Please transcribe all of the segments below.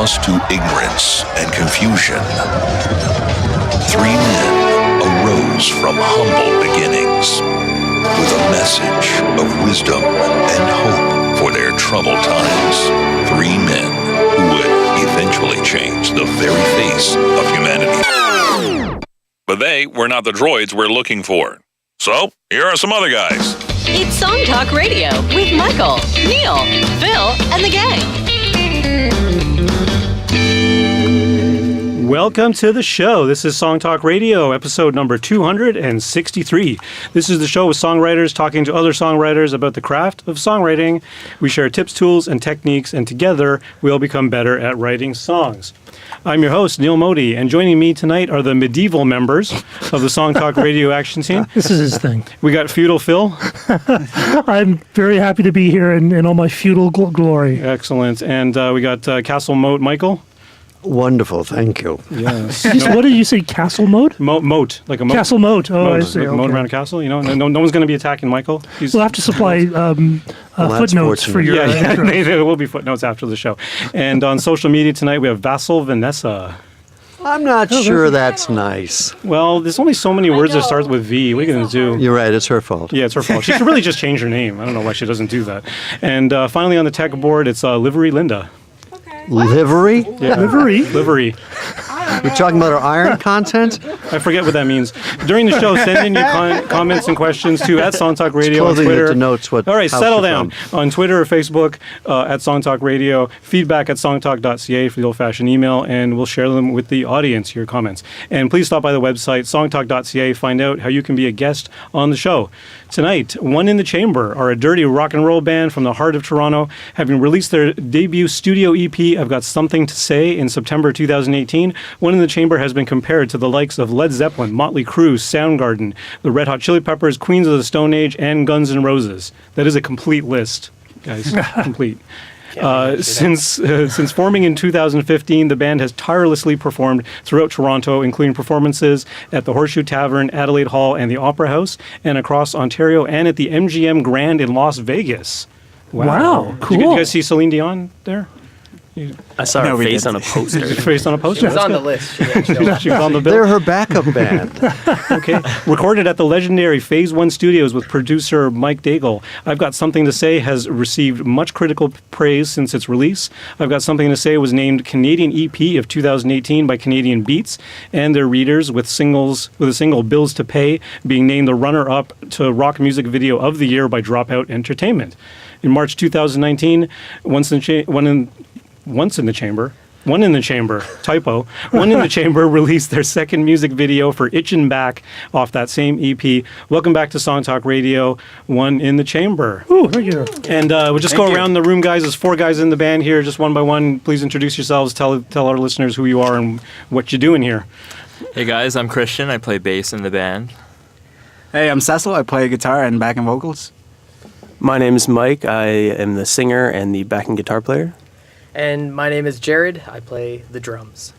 lost to ignorance and confusion, 3 men arose from humble beginnings with a message of wisdom and hope for their troubled times. 3 men who would eventually change the very face of humanity. But they were not the droids we're looking for. So, here are some other guys. It's Song Talk Radio with Michael, Neil, Phil, and the gang. Welcome to the show. This is Song Talk Radio, episode number 263. This is the show with songwriters talking to other songwriters about the craft of songwriting. We share tips, tools, and techniques, and together we'll become better at writing songs. I'm your host, Neil Modi, and joining me tonight are the medieval members of the Song Talk Radio action team. This is his thing. We got Feudal Phil. I'm very happy to be here in all my feudal glory. Excellent. And we got Castle Moat Michael. Wonderful, thank you. Yes. What did you say, castle moat? Moat, like a moat. Castle moat. Oh, moat, I see. like a moat around a castle, you know? No one's going to be attacking Michael. We'll have to supply footnotes for your intro. There will be footnotes after the show. And on social media tonight, we have Vassal Vanessa. I'm not sure that's nice. Well, there's only so many words that start with V. What are you going to do? You're right, it's her fault. Yeah, it's her fault. She should really just change her name. I don't know why she doesn't do that. And finally on the tech board, it's Livery Linda. Livery? Yeah. Livery. We're talking about our iron content? I forget what that means. During the show, send in your comments and questions to at Song Talk Radio on Twitter. That denotes what. All right, house settle you're down. from. On Twitter or Facebook at Song Talk Radio. Feedback at songtalk.ca for the old-fashioned email, and we'll share them with the audience, your comments. And please stop by the website, songtalk.ca, find out how you can be a guest on the show. Tonight, One in the Chamber are a dirty rock and roll band from the heart of Toronto. Having released their debut studio EP, I've Got Something to Say, in September 2018, One in the Chamber has been compared to the likes of Led Zeppelin, Motley Crue, Soundgarden, the Red Hot Chili Peppers, Queens of the Stone Age, and Guns N' Roses. That is a complete list, guys. Complete. Since forming in 2015, the band has tirelessly performed throughout Toronto, including performances at the Horseshoe Tavern, Adelaide Hall, and the Opera House, and across Ontario, and at the MGM Grand in Las Vegas. Wow, cool. Did you guys see Celine Dion there? I saw her face on a poster. Face on a poster? She was on the list. She was on the bill. They're her backup band. Okay. Recorded at the legendary Phase 1 Studios with producer Mike Daigle, I've Got Something to Say has received much critical praise since its release. I've Got Something to Say was named Canadian EP of 2018 by Canadian Beats and their readers, with a single Bills to Pay being named the runner-up to Rock Music Video of the Year by Dropout Entertainment. In March 2019, One in the Chamber released their second music video for Itchin' Back off that same EP. Welcome back to Song Talk Radio, One in the Chamber. Ooh, thank you. And we'll just go around the room, guys. There's 4 guys in the band here, just one by one. Please introduce yourselves. Tell our listeners who you are and what you're doing here. Hey guys, I'm Christian. I play bass in the band. Hey, I'm Cecil. I play guitar and backing vocals. My name is Mike. I am the singer and the backing guitar player. And my name is Jared. I play the drums.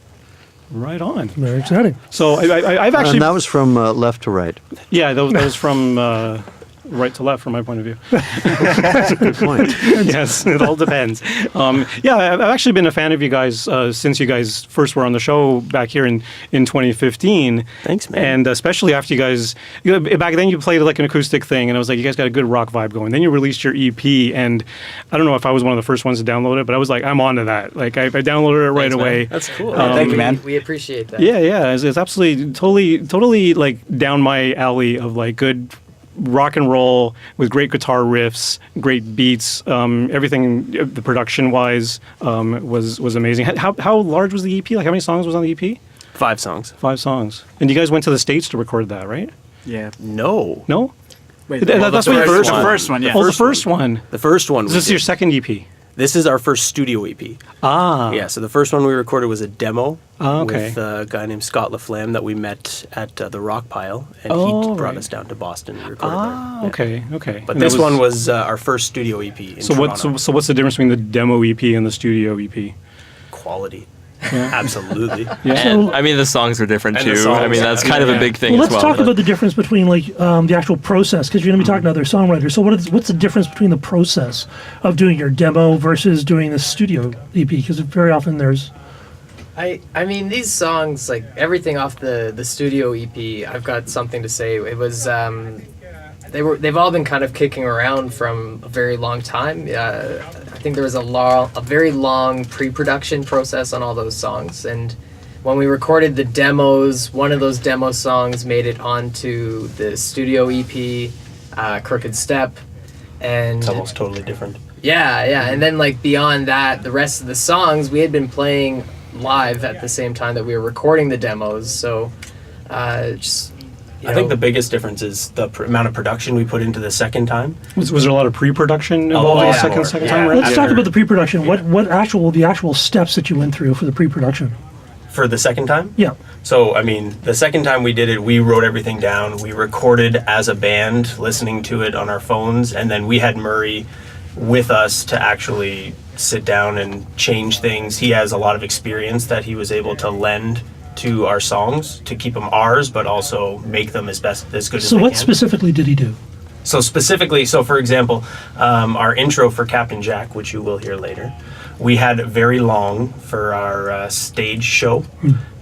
Right on. Very exciting. So I've actually... And that was from left to right. Yeah, that was from... right to left from my point of view. That's a good point. Yes, it all depends. I've actually been a fan of you guys since you guys first were on the show back here in 2015. Thanks, man. And especially after you guys, back then you played like an acoustic thing, and I was like, you guys got a good rock vibe going. Then you released your EP, and I don't know if I was one of the first ones to download it, but I was like, I'm onto that. Like I downloaded it right away. That's cool. Thank you, man. We appreciate that. Yeah. It's absolutely, totally like down my alley of like good rock and roll with great guitar riffs, great beats. Everything, the production wise, was amazing. How large was the EP? Like how many songs was on the EP? 5 songs. 5 songs. And you guys went to the States to record that, right? Yeah. No. No? Wait, That's what first the one. first one, yeah. Oh, the first one. The first one. Is this your second EP? This is our first studio EP. Ah. Yeah, so the first one we recorded was a demo okay. with a guy named Scott LaFlamme that we met at the Rock Pile, and he brought us down to Boston and recorded there. Yeah. Okay. But And this that one was our first studio EP in Toronto. So what's the difference between the demo EP and the studio EP? Quality. Absolutely. And I mean, the songs are different And the too. songs, I mean, that's yeah. kind of a Yeah. big thing Well, as let's well. talk about the difference between like the actual process, because you're going to be talking to other songwriters. So what's the difference between the process of doing your demo versus doing the studio EP? Because very often there's I mean, these songs, like everything off the studio EP, I've got something to say. It was they've all been kind of kicking around from a very long time. I think there was a very long pre-production process on all those songs, and when we recorded the demos, one of those demo songs made it onto the studio EP, Crooked Step, and It's almost totally different. yeah, and then like beyond that, the rest of the songs we had been playing live at the same time that we were recording the demos. So, just I think the biggest difference is the amount of production we put into the second time. Was there a lot of pre-production involved yeah. the second Yeah. time, right? let's talk about the pre-production. What the actual steps that you went through for the pre-production? For the second time? Yeah. So, I mean, the second time we did it, we wrote everything down. We recorded as a band, listening to it on our phones, and then we had Murray with us to actually sit down and change things. He has a lot of experience that he was able to lend to our songs to keep them ours, but also make them as good as So they what can. specifically did he do? So specifically, for example, our intro for Captain Jack, which you will hear later, we had very long for our stage show,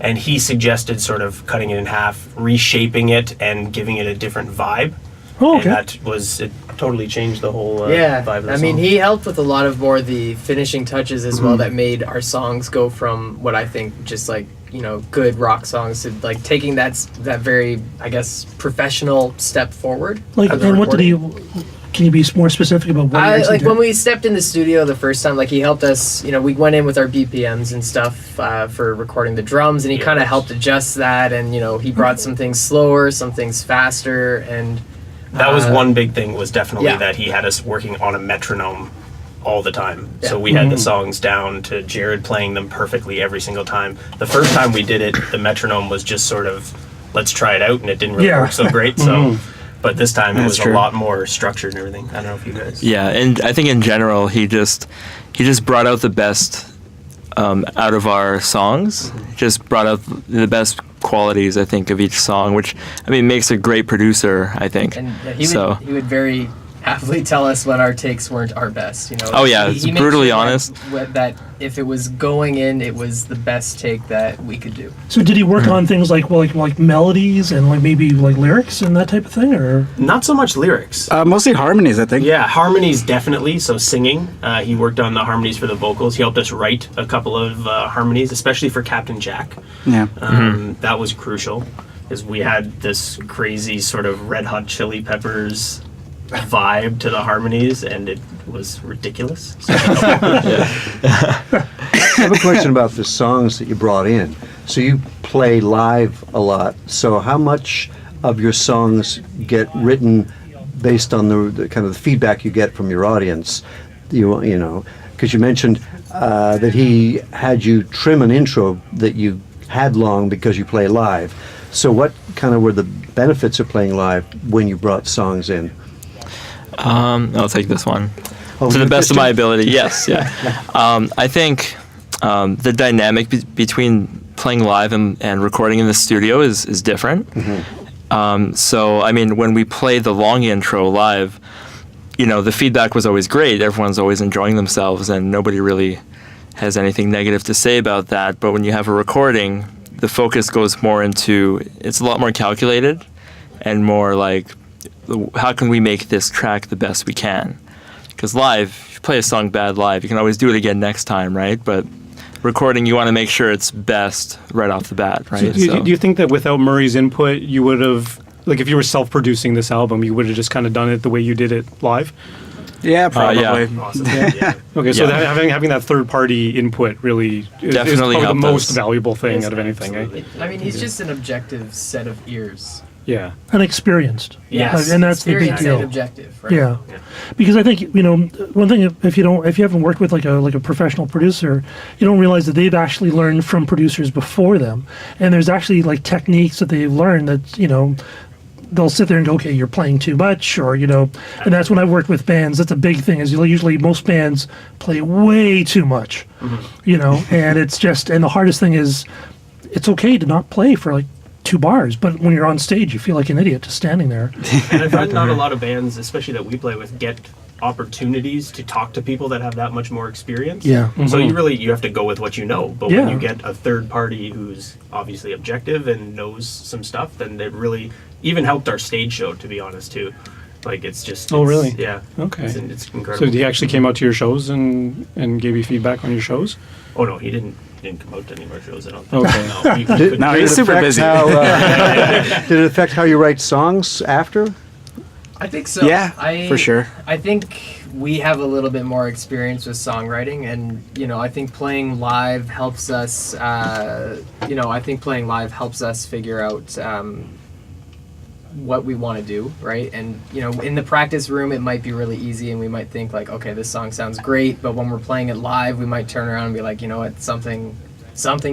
and he suggested sort of cutting it in half, reshaping it, and giving it a different vibe. Oh, okay. And it totally changed the whole yeah, vibe of the I mean, song. he helped with a lot of more the finishing touches as well that made our songs go from what I think just like, good rock songs to like taking that very, I guess, professional step forward. Like, of the and what did recording. he? Can you be more specific about what he actually Like did? when we stepped in the studio the first time, like he helped us, we went in with our BPMs and stuff for recording the drums, and he kind of helped adjust that, and he brought some things slower, some things faster, and That was one big thing, was definitely yeah. that he had us working on a metronome all the time. So we had the songs down to Jared playing them perfectly every single time. The first time we did it, the metronome was just sort of, let's try it out, and it didn't really work so great. So, but this time it was a lot more structured and everything. I don't know if you guys... Yeah, and I think in general he just brought out the best out of our songs. Just brought out the best qualities, I think, of each song, which makes a great producer, I think. And he would very happily tell us when our takes weren't our best. Oh yeah, He it's made brutally sure honest. that if it was going in, it was the best take that we could do. So did he work on things like melodies and like maybe like lyrics and that type of thing, or? Not so much lyrics. Mostly harmonies, I think. Yeah, harmonies definitely. So singing, he worked on the harmonies for the vocals. He helped us write a couple of harmonies, especially for Captain Jack. Yeah. That was crucial, because we had this crazy sort of Red Hot Chili Peppers vibe to the harmonies, and it was ridiculous. So, I have a question about the songs that you brought in. So you play live a lot. So how much of your songs get written based on the kind of the feedback you get from your audience? Because you mentioned that he had you trim an intro that you had long because you play live. So what kind of were the benefits of playing live when you brought songs in? I'll take this one. Oh, To the best of Christian? my ability, yes, yeah. I think the dynamic between playing live and recording in the studio is different. So, when we played the long intro live, the feedback was always great. Everyone's always enjoying themselves, and nobody really has anything negative to say about that. But when you have a recording, the focus goes more into, it's a lot more calculated and more like, how can we make this track the best we can? Because live, if you play a song bad live, you can always do it again next time, right? But recording, you want to make sure it's best right off the bat, right? So do you think that without Murray's input, you would have, like if you were self-producing this album, you would have just kind of done it the way you did it live? Yeah, probably. awesome. Yeah. Okay, so Yeah. having that third-party input really is Definitely probably the helped most us. valuable thing Yes, out of anything, eh? absolutely. He's just an objective set of ears. Yeah. And experienced. Yes. And that's the big Experience and deal. objective, right? Yeah. Because I think, one thing, if you haven't worked with like a professional producer, you don't realize that they've actually learned from producers before them. And there's actually like techniques that they've learned that, they'll sit there and go, okay, you're playing too much, or and that's when I worked with bands. That's a big thing. Is usually most bands play way too much, and it's just, and the hardest thing is, it's okay to not play for like 2 bars, but when you're on stage, you feel like an idiot just standing there. And I find not a lot of bands, especially that we play with, get opportunities to talk to people that have that much more experience. Yeah. So you have to go with what you know. But Yeah. when you get a third party who's obviously objective and knows some stuff, then it really even helped our stage show, to be honest, too. Like, it's just... Oh, really? Yeah. Okay. It's incredible. So he actually came out to your shows and gave you feedback on your shows? Oh, no, he didn't come out to any of our shows, I don't think. Okay. No, we couldn't. No, Did he's it super affect busy. Did it affect how you write songs after? I think so. Yeah, for sure. I think we have a little bit more experience with songwriting, and I think playing live helps us. Figure out what we want to do, right? And in the practice room, it might be really easy, and we might think like, okay, this song sounds great, but when we're playing it live, we might turn around and be like, you know what, something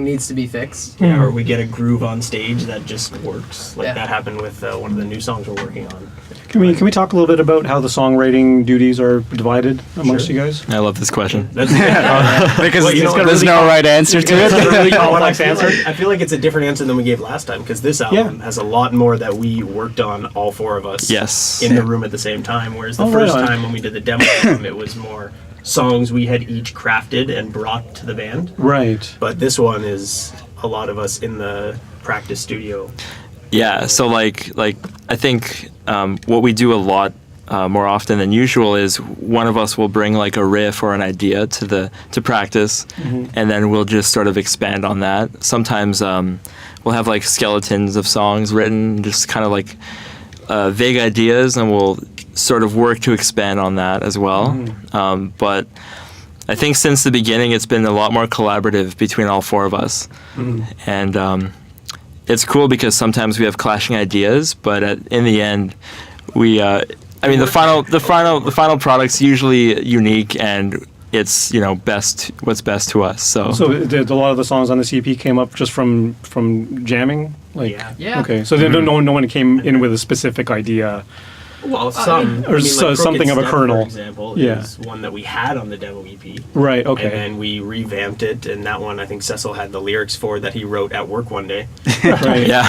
needs to be fixed. Yeah, or we get a groove on stage that just works. Like Yeah. that happened with one of the new songs we're working on. Can we talk a little bit about how the songwriting duties are divided amongst Sure. you guys? I love this question. That's Because Well, you know what, there's really no right answer to it. Really I complex feel answer. like- I feel like it's a different answer than we gave last time, because this album has a lot more that we worked on, all 4 of us, Yes. in the room at the same time. Whereas the Oh, right first on. time when we did the demo album, it was more songs we had each crafted and brought to the band. Right. But this one is a lot of us in the practice studio. Yeah, so like I think what we do a lot more often than usual is one of us will bring like a riff or an idea to practice, and then we'll just sort of expand on that. Sometimes we'll have like skeletons of songs written, just kind of like vague ideas, and we'll sort of work to expand on that as well. But I think since the beginning, it's been a lot more collaborative between all 4 of us, and it's cool because sometimes we have clashing ideas, but in the end, we. I mean, the final product's usually unique, and it's what's best to us. So did a lot of the songs on the CP came up just from jamming? Like, Yeah. Yeah. Okay, so no one came in with a specific idea. Well, some. Or something of a Crooked Step, kernel. for example, Yeah. is one that we had on the demo EP. Right. And Okay. then we revamped it, and that one I think Cecil had the lyrics for that he wrote at work one day. Right. yeah.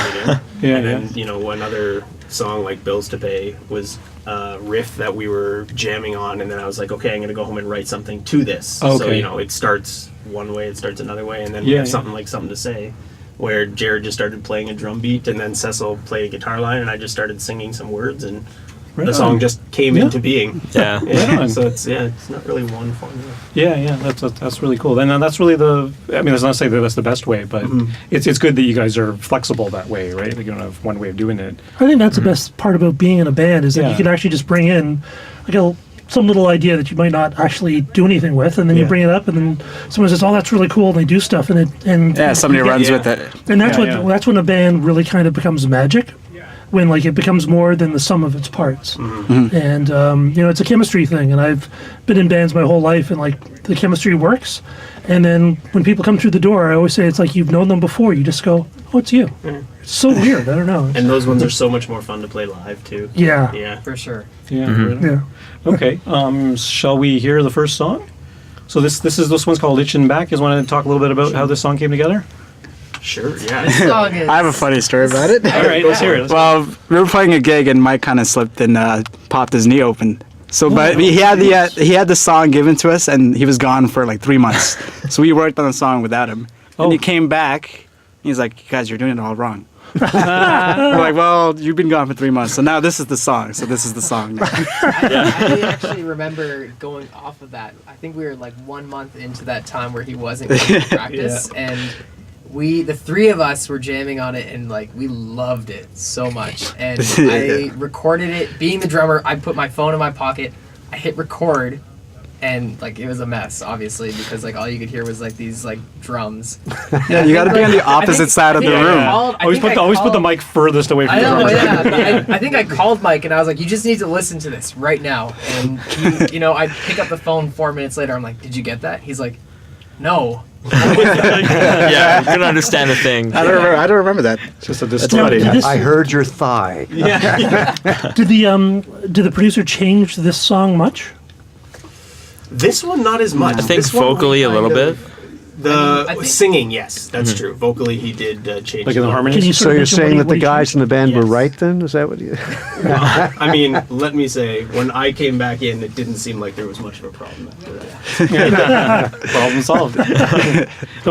Yeah. And Yeah. then, one other song like Bills to Pay was a riff that we were jamming on, and then I was like, okay, I'm going to go home and write something to this. Okay. So, it starts one way, it starts another way, and then we Yeah, have yeah. something to say, where Jared just started playing a drum beat, and then Cecil played a guitar line, and I just started singing some words, and Right the song on. just came Yeah. into being. Yeah. Right on. So it's not really one formula. Yeah, that's really cool. And that's really that's not to say that that's the best way, but it's good that you guys are flexible that way, right? Like you don't have one way of doing it. I think that's the best part about being in a band is that Yeah. you can actually just bring in like some little idea that you might not actually do anything with, and then you Yeah. bring it up, and then someone says, "Oh, that's really cool," and they do stuff, and Yeah, somebody you runs get- with it. and that's Yeah, that's when a band really kind of becomes magic. When like it becomes more than the sum of its parts, and it's a chemistry thing. And I've been in bands my whole life, and like the chemistry works. And then when people come through the door, I always say it's like you've known them before. You just go, "Oh, it's you." It's so weird. I don't know. And those ones are so much more fun to play live too. Yeah. Yeah. For sure. Yeah. Really. Yeah. Okay. Shall we hear the first song? So this one's called "Itchin' Back." You guys want to talk a little bit about how this song came together? Sure. This Yeah. song is. I have a funny story about it. All right, let's hear it. Well, we were playing a gig and Mike kind of slipped and popped his knee open. So, but he had the song given to us and he was gone for like 3 months. So we worked on the song without him. And he came back. He's like, "Guys, you're doing it all wrong." We're like, "Well, you've been gone for 3 months, so now this is the song. So this is the song." I actually remember going off of that. I think we were like 1 month into that time where he wasn't going to practice, and the 3 of us were jamming on it, and like we loved it so much. And I recorded it. Being the drummer, I put my phone in my pocket. I hit record, and like it was a mess, obviously, because like all you could hear was like these like drums. Yeah, you got to be on the opposite side of the room. Always put the mic furthest away from I the know, drums. yeah. But I think I called Mike and I was like, "You just need to listen to this right now." And I pick up the phone 4 minutes later. I'm like, "Did you get that?" He's like, No. Yeah, we couldn't understand a thing. I don't remember that. Just a Now, distorted. did, I heard your thigh. did the producer change this song much? This one, not as much. I think This one, we vocally a little kind bit. of- The I think- singing, yes, that's true. Vocally, he did change. Like in the it. harmonies? Can you So sort of you're mention saying what that the he guys in the band were Yes. right then? Is that what you... I mean, let me say, when I came back in, it didn't seem like there was much of a problem after that. Problem solved.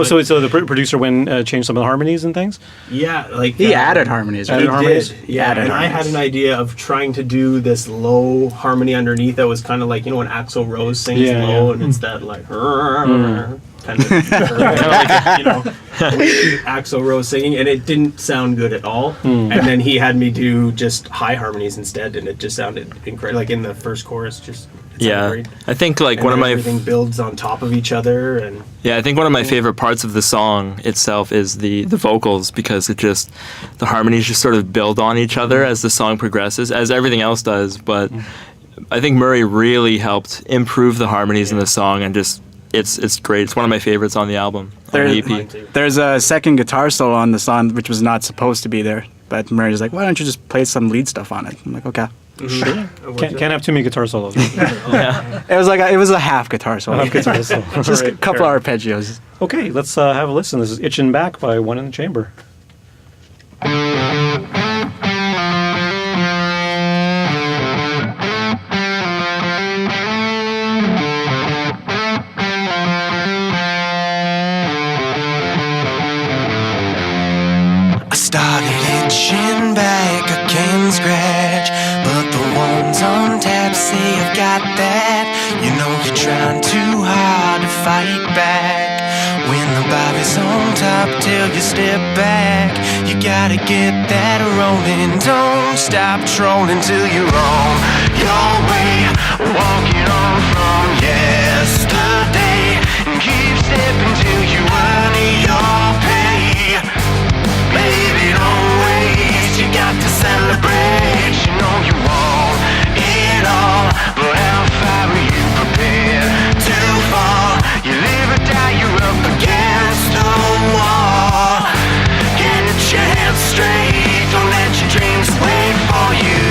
so the producer went changed some of the harmonies and things. Yeah, like He added harmonies. Added He Right? harmonies? did, yeah. Added And I had an idea of trying to do this low harmony underneath that was kind of like, you know, when Axl Rose sings Yeah, low, yeah. and it's that like kind of, like, you know, Axl Rose singing, and it didn't sound good at all. And then he had me do just high harmonies instead, and it just sounded incredible. Like in the first chorus, just it sounded Yeah, great. I think like And one of then my everything builds on top of each other, and I think one of my favorite parts of the song itself is the vocals, because it just the harmonies just sort of build on each other as the song progresses, as everything else does. But I think Murray really helped improve the harmonies in the song, and just it's great. It's one of my favorites on the album, on the mine EP. too. There's a second guitar solo on the song which was not supposed to be there, but Murray's like, "Why don't you just play some lead stuff on it?" I'm like, "Okay." Can't have too many guitar solos. It was a half guitar solo, Guitar solo. just a Alright, couple fair. arpeggios. Okay, let's have a listen. This is "Itching Back" by One in the Chamber. I started itching back, I can scratch, but the ones on tap say I've got that. You know you're trying too hard to fight back. When the Bobby's on top, till you step back. You gotta get that rolling, don't stop trolling till you're on your way. Walking on from yesterday, and keep stepping till you earn your pay. Baby, don't wait, you got to celebrate. You know you want it all, but how far are you prepared to fall? You live or die, you're up against the wall. Get your head straight, don't let your dreams wait for you.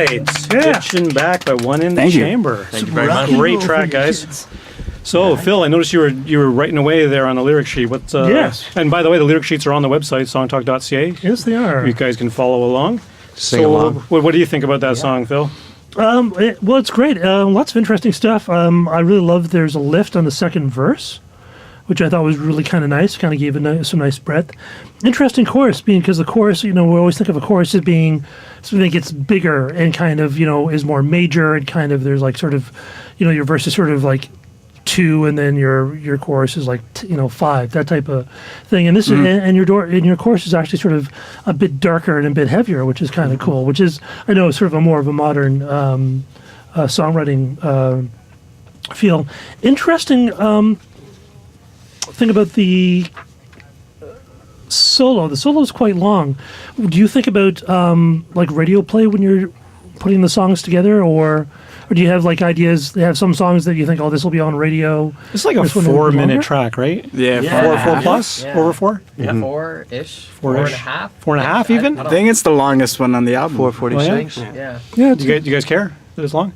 right. Yeah. Itching Back by One in Thank the you. Chamber. Thank you very Rock much. and Great roll track, for you guys. kids. So, Phil, I noticed you were writing away there on the lyric sheet. What's Yes. And by the way, the lyric sheets are on the website, songtalk.ca. Yes, they are. You guys can follow along. Sing so, along. what do you think about that song, Phil? Well, it's great. Lots of interesting stuff. I really love there's a lift on the second verse, which I thought was really kind of nice. Kind of gave it some nice breadth. Interesting chorus, because the chorus, we always think of a chorus as being something that gets bigger and kind of, is more major and kind of there's like sort of, your verse is sort of like 2 and then your chorus is like 5, that type of thing. And this is, and your chorus is actually sort of a bit darker and a bit heavier, which is kind of cool. Which is, I know, sort of a more of a modern songwriting feel. Interesting thing about the solo. The solo is quite long. Do you think about like radio play when you're putting the songs together, or do you have like ideas? They have some songs that you think, oh, this will be on radio. It's like a This one will be 4-minute longer? track, right? Yeah. Yeah. 4 plus? Yeah. Over 4? Yeah. 4-ish. 4-ish. 4.5. 4.5 even? I think it's the longest one on the album. 4:46. Yeah. Yeah, Do you guys care that it's long?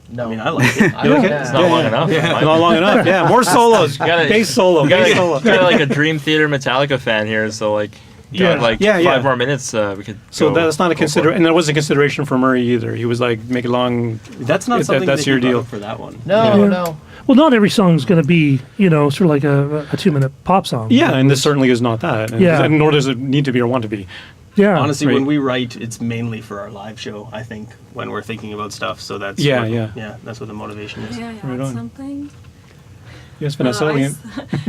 No. I mean, I like it. You like it? It's not long enough. Not long enough. Yeah, more solos. gotta- Bass solo. Bass solo. Kind of like a Dream Theater Metallica fan here, so like, Yeah. like Yeah, 5 yeah. more minutes, we could. So go- that's not a go for it. consideration, and that wasn't a consideration for Murray either. He was like, make it long. That's not That- something that's that your you brought deal. up for that one. No, Yeah. no. Well, not every song's going to be, sort of like a 2-minute pop song. Yeah, and this certainly is not that. And, Yeah. and nor does it need to be or want to be. Yeah. Honestly, Right. when we write, it's mainly for our live show, I think, when we're thinking about stuff. So that's Yeah, what, yeah. that's what the motivation is. May I Right add on. something? Yes, Vanessa.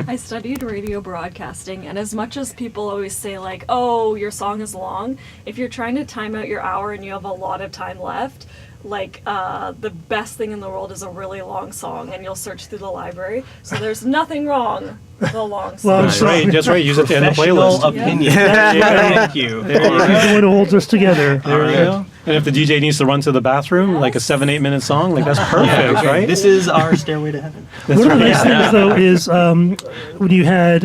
I studied radio broadcasting, and as much as people always say, like, oh, your song is long, if you're trying to time out your hour and you have a lot of time left, like, the best thing in the world is a really long song, and you'll search through the library. So there's nothing wrong with a long song. Long That's right. That's right. Use it to end the Professional playlist. opinion. Thank you. He's the one who holds us together. There we go. And if the DJ needs to run to the bathroom, like a 7-8 minute song, like that's perfect, right? This is our stairway to heaven. That's One of the right. nice things, though, is when you had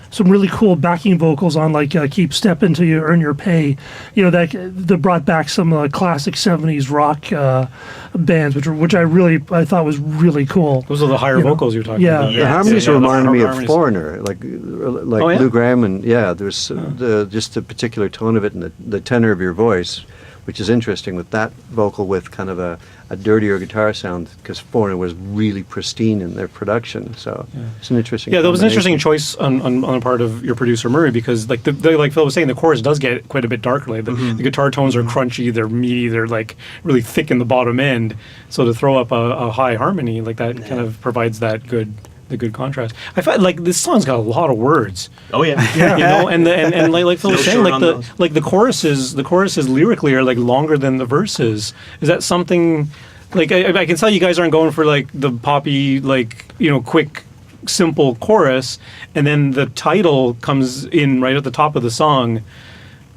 some really cool backing vocals on, like "Keep Steppin' Till You Earn Your Pay," that brought back some classic '70s rock bands, which I thought was really cool. Those are the higher vocals you're talking Yeah. about. The harmonies Yeah, reminded me of harmonies. Foreigner, like Oh, yeah? Lou Gramm, and there's just the particular tone of it and the tenor of your voice, which is interesting with that vocal with kind of a dirtier guitar sound, because Foreigner was really pristine in their production. So it's an interesting. Yeah, that was an interesting combination. choice on the part of your producer Murray, because like like Phil was saying, the chorus does get quite a bit darker. Like the guitar tones are crunchy, they're meaty, they're like really thick in the bottom end. So to throw up a high harmony like that kind of provides the good contrast. I felt like this song's got a lot of words. Oh, yeah. and like Phil was No saying, short like on the those. like the choruses lyrically are like longer than the verses. Is that something? Like I can tell you guys aren't going for like the poppy, like quick, simple chorus, and then the title comes in right at the top of the song,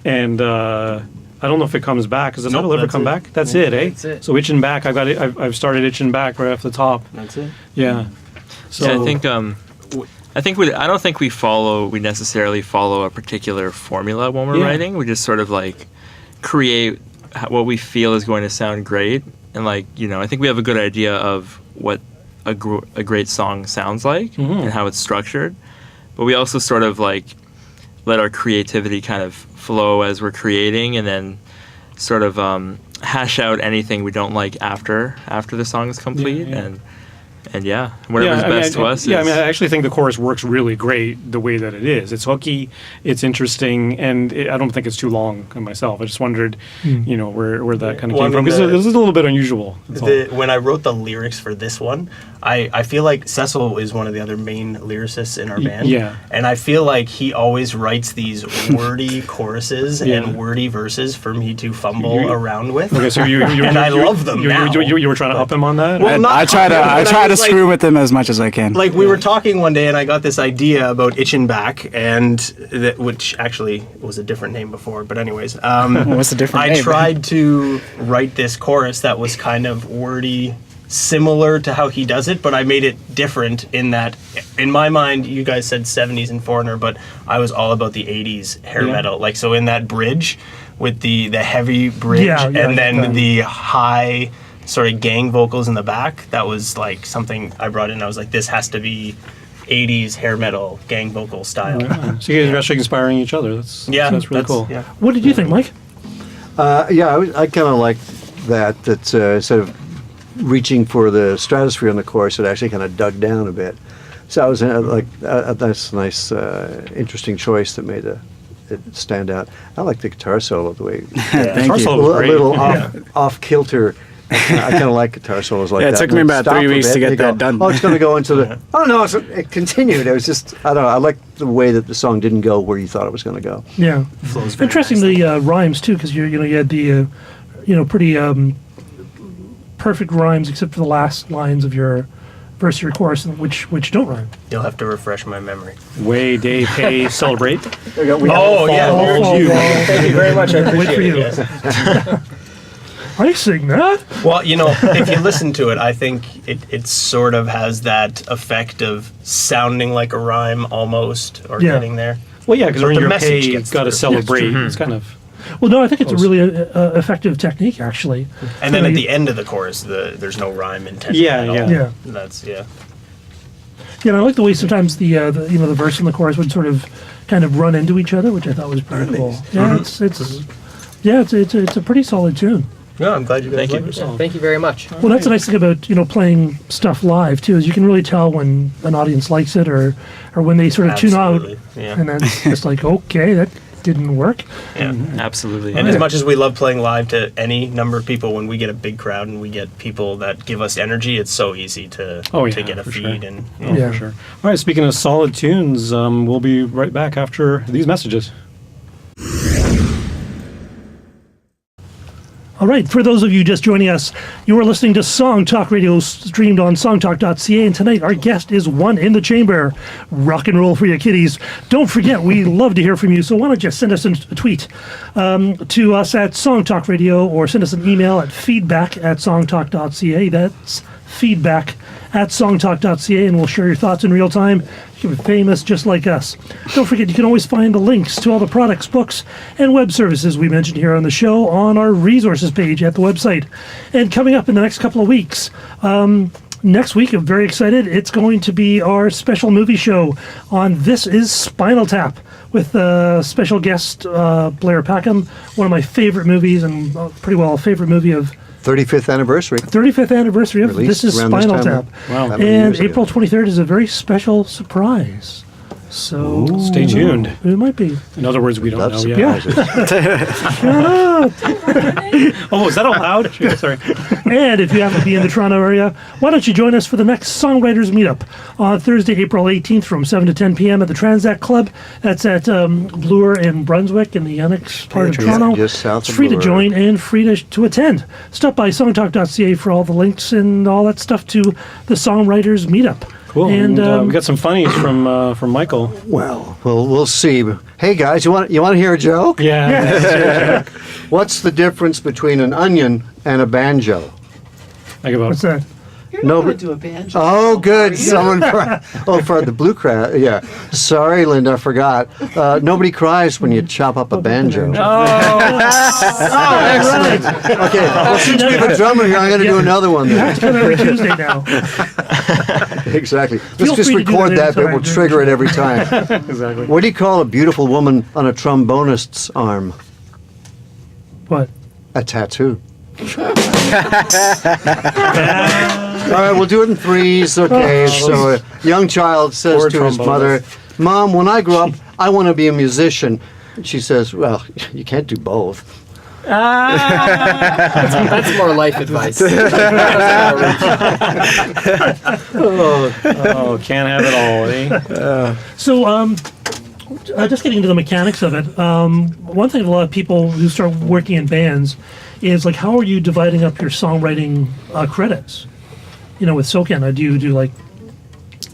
and I don't know if it comes back. Does the Nope, title ever that's come it. back? That's it, eh? That's it. So itching back. I've got it. I've started itching back right off the top. That's it. Yeah. So Yeah, I don't think we necessarily follow a particular formula when we're Yeah. writing. We just sort of like create what we feel is going to sound great, and I think we have a good idea of what a great song sounds like and how it's structured. But we also sort of like let our creativity kind of flow as we're creating, and then sort of hash out anything we don't like after the song is complete, Yeah. and whatever's best to us. I is- mean, I actually think the chorus works really great the way that it is. It's hooky, it's interesting, and I don't think it's too long myself. I just wondered, where that kind of Well, came I from, mean, because the- this is a little bit unusual. That's all. When I wrote the lyrics for this one, I feel like Cecil is one of the other main lyricists in our band. yeah. And I feel like he always writes these wordy choruses Yeah. and wordy verses for me to fumble You- around with. Okay, so you And I love them now. You were trying to up him on that? Well, not I try to but I try to was like- screw with him as much as I can. Like we were talking one day, and I got this idea about itching back, which actually was a different name before. But anyways, What's the different I name? tried to write this chorus that was kind of wordy, similar to how he does it, but I made it different in that, in my mind, you guys said 70s and Foreigner, but I was all about the 80s hair Yeah. metal. Like, so in that bridge, with the heavy bridge and then the high sort of gang vocals in the back. That was like something I brought in. I was like, this has to be 80s hair metal gang vocal style. So you guys are actually inspiring each other. That's really cool. Yeah. What did you think, Mike? I kind of like that instead of reaching for the stratosphere in the chorus, it actually kind of dug down a bit. So I was that's a nice, interesting choice that made it stand out. I like the guitar solo the way Guitar solo was a great. little off kilter. I kind of like guitar solos like that. It took me about 3 weeks to get that done. Oh, it's going to go into the. Oh no, it continued. It was just I don't know. I like the way that the song didn't go where you thought it was going to go. Yeah, interesting the rhymes too, because you had the pretty perfect rhymes except for the last lines of your verse of your chorus, which don't rhyme. You'll have to refresh my memory. Way, day, pay, celebrate. Thank you very much. I appreciate it. Yes. I sing that. Well, if you listen to it, I think it sort of has that effect of sounding like a rhyme almost, or getting there. Well, yeah, because when the you're message paid, gets got to through. celebrate. It's kind of. Well, no, I think it's a really effective technique, actually. And then at the end of the chorus, there's no rhyme intended Yeah, at all. yeah. That's Yeah, and I like the way sometimes the verse and the chorus would sort of kind of run into each other, which I thought was pretty cool. Yeah, it's a pretty solid tune. No, I'm glad you guys like it. Thank you very much. Well, that's the nice thing about Mm-hmm. playing stuff live too, is you can really tell when an audience likes it or when they sort of tune out, Yeah. and then it's just like, okay, that didn't work. Yeah. Absolutely. And as much as we love playing live to any number of people, when we get a big crowd and we get people that give us energy, it's so easy to get a for feed. sure. And For sure. All right, speaking of solid tunes, we'll be right back after these messages. All right, for those of you just joining us, you are listening to Song Talk Radio, streamed on songtalk.ca, and tonight our guest is One in the Chamber. Rock and roll for you kiddies. Don't forget, we love to hear from you, so why don't you send us a tweet to us at Song Talk Radio, or send us an email at feedback@songtalk.ca. That's feedback@songtalk.ca, and we'll share your thoughts in real time. You can be famous just like us. Don't forget, you can always find the links to all the products, books, and web services we mentioned here on the show on our resources page at the website. And coming up in the next couple of weeks, next week, I'm very excited. It's going to be our special movie show on This Is Spinal Tap with special guest Blair Packham, one of my favorite movies, and pretty well a favorite movie of 35th anniversary. 35th anniversary of Released This Is around this Spinal time. Tap. Wow. That many And years ago. April 23rd is a very special surprise. So Stay tuned. It might be. In other words, we don't Love know yet. surprises. Oh, is that allowed? Sorry. And if you happen to be in the Toronto area, why don't you join us for the next Songwriters Meetup on Thursday, April 18th from 7 to 10 p.m. at the Transact Club. That's at Bloor in Brunswick in the Annex part of Toronto. Just south It's of free to Bloor. join and free to attend. Stop by songtalk.ca for all the links and all that stuff to the Songwriters Meetup. Cool. And we got some funnies from Michael. Well, we'll see. Hey guys, you want to hear a joke? Yeah. What's the difference between an onion and a banjo? Think about What's that? Nobody do a banjo. Oh, good. Someone. For the blue crowd. Yeah. Sorry, Linda, I forgot. Nobody cries when you chop up a banjo. Excellent. Okay. Well, since we have a drummer here, I'm going to do another one. You Then. have to come every Tuesday now. Exactly. Feel Let's just free to do record that that, but anytime. we'll trigger it every time. exactly. What do you call a beautiful woman on a trombonist's arm? What? A tattoo. All right, we'll do it in threes. Okay, so a young child says Poor to his mother, "Mom, when I grow up, I want to be a musician." She says, "Well, you can't do both." That's more life advice. Oh, can't have it all, eh? So, just getting into the mechanics of it, one thing a lot of people who start working in bands is like, how are you dividing up your songwriting credits? With SoCan, do you do like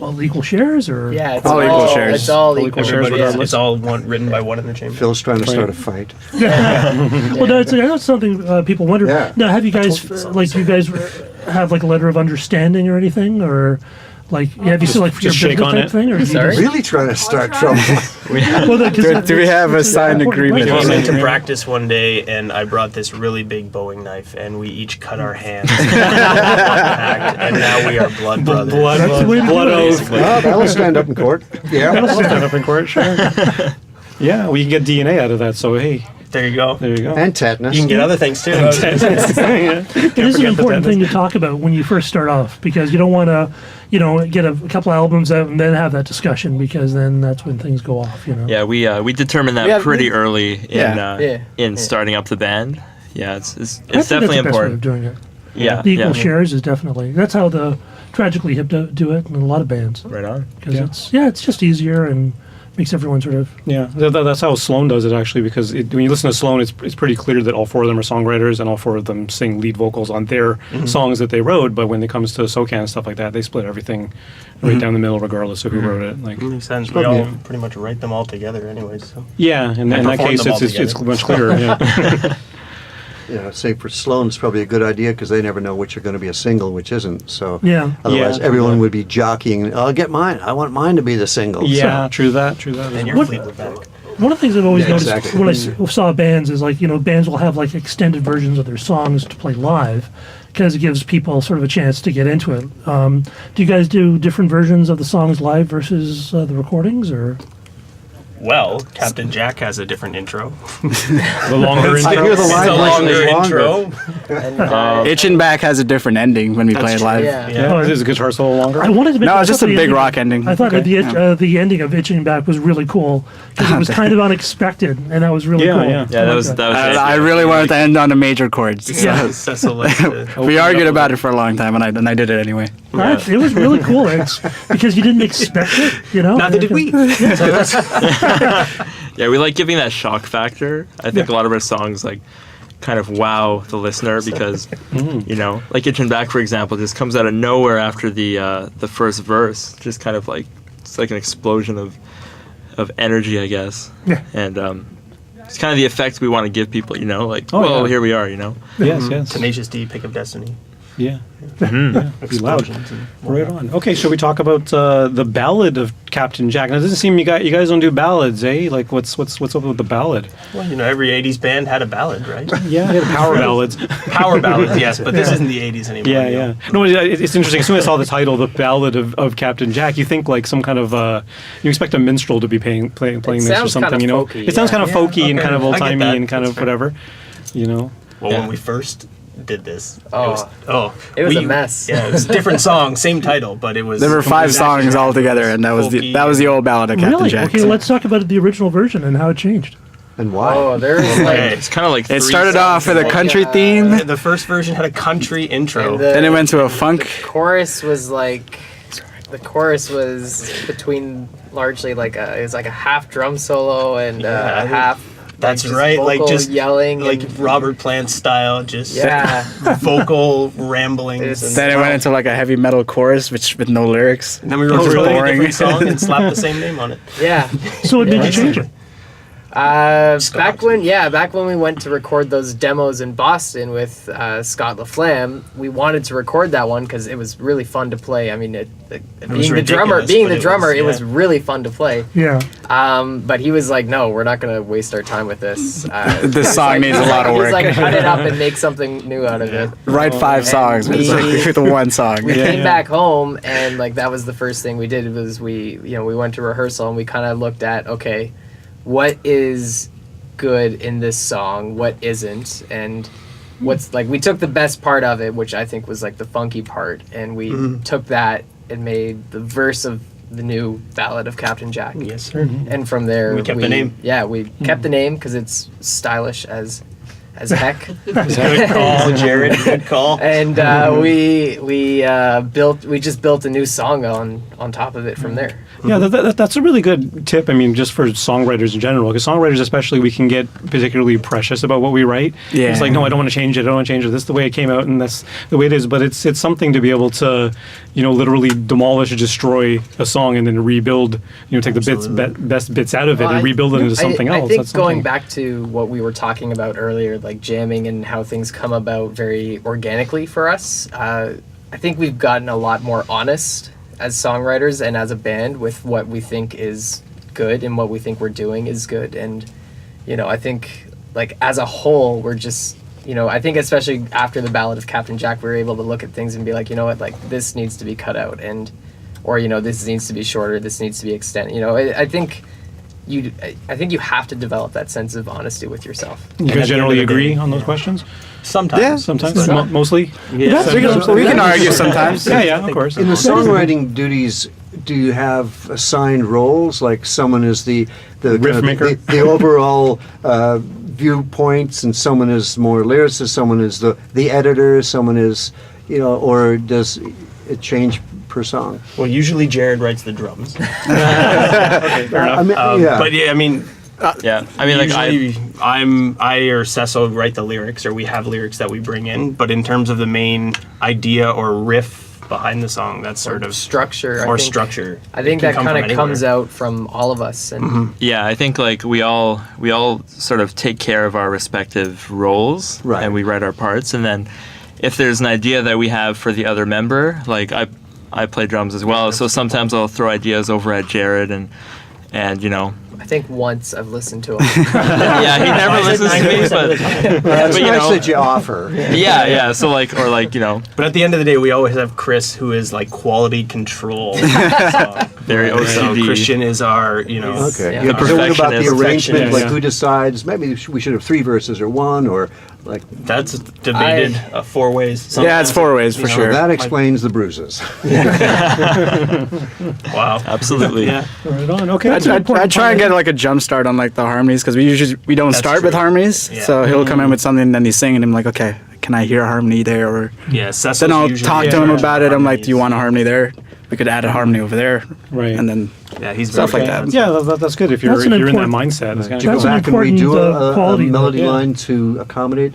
all equal shares or? Yeah, it's All equal shares. It's all All equal equal shares shares. regardless. It's all written by one in the chamber. Phil's trying to start a fight. Well, that's something people wonder. Yeah. Now, have you guys do you guys have like a letter of understanding or anything, or Like, have you seen like for your just shake business on type it. thing? Or do you Sorry? just- Really trying to start trouble. Well, Do we have a signed agreement? We Yeah. came into practice one day, and I brought this really big Bowie knife, and we each cut our hands. And now we are blood brothers. That's the way to do blood it. oath. Well, that'll stand up in court. Yeah. Stand up in court, sure. Yeah, we can get DNA out of that. So hey, There you go. there you go. And tetanus. You can get other things too. Yeah. It is an important thing to talk about when you first start off because you don't want to, get a couple albums out and then have that discussion because then that's when things go off. Yeah, we determined that Yeah, pretty early in Yeah. starting up the band. Yeah, it's I think definitely that's the best way of important. doing it. Yeah, The equal yeah. shares is definitely that's how the Tragically Hip do it and a lot of bands Right on. because it's just easier and makes everyone sort of Yeah, that's how Sloan does it actually. Because when you listen to Sloan, it's pretty clear that all four of them are songwriters and all four of them sing lead vocals on their songs that they wrote. But when it comes to SoCan and stuff like that, they split everything right down the middle, regardless of who wrote it. Like, Makes sense. We all pretty much write them all together, anyways. So. yeah, and in that perform case, them all it's together. much clearer. Yeah. Say for Sloan, it's probably a good idea because they never know which are going to be a single, which isn't. So Yeah. otherwise, Yeah. everyone would be jockeying. I'll get mine. I want mine to be the single. Yeah, true that. And you're What- Fleetwood Mac. One of the things I've always Yeah, noticed exactly. when I saw bands is like, bands will have like extended versions of their songs to play live because it gives people sort of a chance to get into it. Do you guys do different versions of the songs live versus the recordings or? Well, Captain Jack has a different intro. The longer I intro. hear the It's live a version longer is longer. intro. And, Itch and Back has a different ending when we play it live. yeah. Oh, is the guitar solo longer? I wanted to mention No, it's I just thought a the big ending- rock ending. I thought Okay. the ending of Itching Back was really cool because it was kind of unexpected and that was really Yeah, cool. yeah. Yeah, I that like was that was. I really wanted to end on a major chord. So Yeah. Cecil likes to we argued about it for a long time, and I did it anyway. Right? It was really cool because you didn't expect it, Neither did we. Yeah, we like giving that shock factor. I think a lot of our songs like kind of wow the listener because like Itch and Back, for example, just comes out of nowhere after the first verse. Just kind of like it's like an explosion of energy, I guess. Yeah. And it's kind of the effect we want to give people. Like Oh, whoa, yeah. here we are. Yes. Tenacious D, Pick of Destiny. Yeah. Yeah. Be loud. Explosions. and Right whatnot. on. Okay, shall we talk about the ballad of Captain Jack? Now, it doesn't seem you guys don't do ballads, eh? Like, what's up with the ballad? Well, every 80s band had a ballad, right? Yeah, power ballads. Power ballads, yes, but this isn't the 80s anymore. Yeah. No, it's interesting. As soon as I saw the title, the ballad of Captain Jack, you think like some kind of you expect a minstrel to be playing this or sounds something. kinda folky, it sounds yeah. kind of folky and okay. kind of I old get timey that. and kind That's of fair. whatever. Well, Yeah. when we first did this, Oh. it was a mess. Yeah, it was a different song, same title, but it was. There were 5 exactly songs all together, and that was folky. the old ballad of Captain Really? Jack. Okay, let's talk about the original version and how it changed. And why? Oh, there's Okay. like It's kind of like It three started off with a country theme, The first version had a country intro. and then it went to a funk. chorus was like the chorus was between largely like it was like a half drum solo and Yeah, a half. That's just right, like vocal just yelling, like and, Robert Plant style, just yeah. vocal ramblings. It's- And Then it went into like a heavy metal chorus, with no lyrics. then we wrote a really? totally Boring. different song and slapped the same name on it. Yeah. So what made you change it? Back when we went to record those demos in Boston with Scott LaFlamme, we wanted to record that one because it was really fun to play. I mean, was ridiculous, being but the drummer, it was yeah. really fun to play. Yeah. But he was like, "No, we're not gonna waste our time with this. This song needs a lot of He's work. like, cut it up and make something new out of it." Write 5 songs we- with the one song. We came back home and like that was the first thing we did was we went to rehearsal and we kind of looked at, okay, what is good in this song, what isn't, and what's like we took the best part of it, which I think was like the funky part, and we took that and made the verse of the new ballad of Captain Jack. Yes, sir. And from there We kept the name. Yeah, we kept the name because it's stylish as heck. Good call, Jared. Good call. And we just built a new song on top of it from there. Yeah, that's a really good tip. I mean, just for songwriters in general, because songwriters especially, we can get particularly precious about what we write. Yeah. It's like, no, I don't want to change it. I don't want to change it. This is the way it came out, and that's the way it is. But it's something to be able to, literally demolish or destroy a song and then rebuild. Take the best bits out of it and rebuild it into something else. I think That's going something. back to what we were talking about earlier, like jamming and how things come about very organically for us. I think we've gotten a lot more honest as songwriters and as a band with what we think is good and what we think we're doing is good. And, I think, like, as a whole, we're just, I think especially after the Ballad of Captain Jack, we were able to look at things and be like, you know what, like, this needs to be cut out, or, this needs to be shorter, this needs to be extended. I think you have to develop that sense of honesty with yourself. You guys generally agree on those questions? Sometimes. Yeah. Sometimes? Mostly? Yeah. We can argue sometimes. Yeah, of course. In the songwriting duties, do you have assigned roles? Like someone is the Riff maker? the overall viewpoints, and someone is more lyricist, someone is the editor, someone is, or does it change per song? Well, usually Jared writes the drums. Okay, fair enough. I mean, yeah. But yeah, I mean, like I or Cecil write the lyrics, or we have lyrics that we bring in. But in terms of the main idea or riff behind the song, that's sort of structure. Structure. I think It can that come kind from of comes anywhere. out from all of us. And Yeah, I think like we all sort of take care of our respective roles, Right. and we write our parts, and then if there's an idea that we have for the other member, like I play drums as well, so sometimes I'll throw ideas over at Jared, and I think once I've listened to him. yeah, he never listens to me, but That's but, nice that you offer. yeah, so like But at the end of the day, we always have Chris, who is like quality control. very So OCD. Christian is our, Okay. Yeah. So what about the Perfectionist. arrangement? Perfectionist. Like who decides? Maybe we should have 3 verses or 1, or like. That's debated 4 ways. Yeah, it's Sometimes 4 ways for you know, sure. That explains the bruises. Wow. Absolutely. Yeah. Right on. Okay. I try and get like a jump start on like the harmonies, because we don't That's start with true. harmonies. Yeah. So he'll come in with something, and then he's singing, and I'm like, okay, can I hear a harmony there? Or Yeah. Cecil's then I'll usually talk to in him charge about of it. I'm like, do you harmonies. want a harmony there? We could add a harmony over there, Right. and then Yeah, he's Stuff very like good. that. Yeah, that's good if you're, That's an if you're in that important- mindset. It's Do you kinda go That's an back and redo important, a quality, melody yeah. line to accommodate,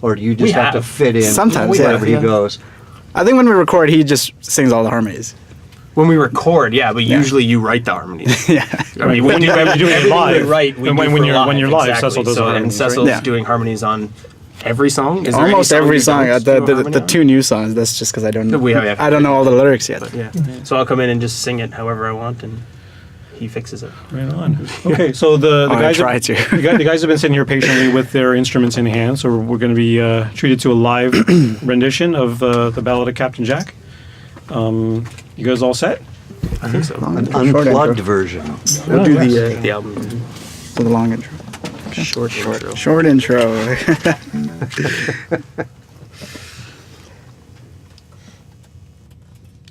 or do you just We have to have. fit in Sometimes, wherever yeah. he goes? I think when we record, he just sings all the harmonies. When we record, yeah, but usually you write the harmonies. Yeah. I mean, when you're doing it Everything live, we right? We and do when for you're live, exactly. Cecil does the so, and harmonies, right? Cecil's Yeah. doing harmonies on every song. Is there any Almost song every you song. don't The do a harmony the on? 2 new songs. That's just because I don't Yeah. I don't know all the lyrics yet. Yeah. So I'll come in and just sing it however I want, and he fixes it. Right on. Okay, so the I guys try have, to. the guys have been sitting here patiently with their instruments in hand, so we're going to be treated to a live rendition of the Ballad of Captain Jack. You guys all set? I think so. An Short unplugged intro. version. We'll do the album. the long intro. Short intro. Short intro.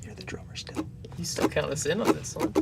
You're the drummer still. You still count us in on this one.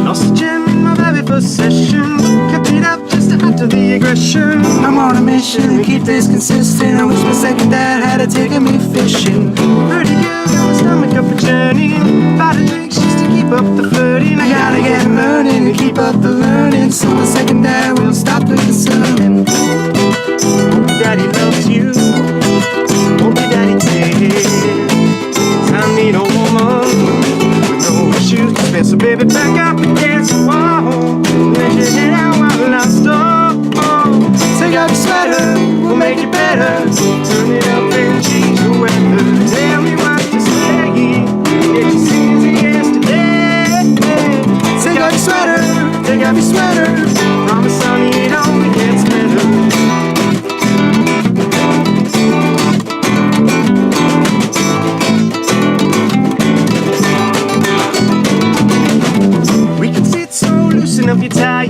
Lost the gem in my very first session. Kept it up just to add to the aggression. I'm on a mission to keep this consistent. I wish my second dad had taken me fishing. Pretty girl got my stomach up for journey. About to drink just to keep up the flirting. I gotta get learning to keep up the learning. So my second dad will stop the concerning. Hope your daddy loves you. Hope your daddy cares. I need a woman with no shoes to spare. So baby, back up against the wall. Let your head out while I stop. Take out your sweater, we'll make it better. Turn it up and change the weather. Tell me what to say. Get your sins in yesterday. Take out your sweater, take off your sweater. Promise honey, it only gets better. We can sit so loosen up your tie.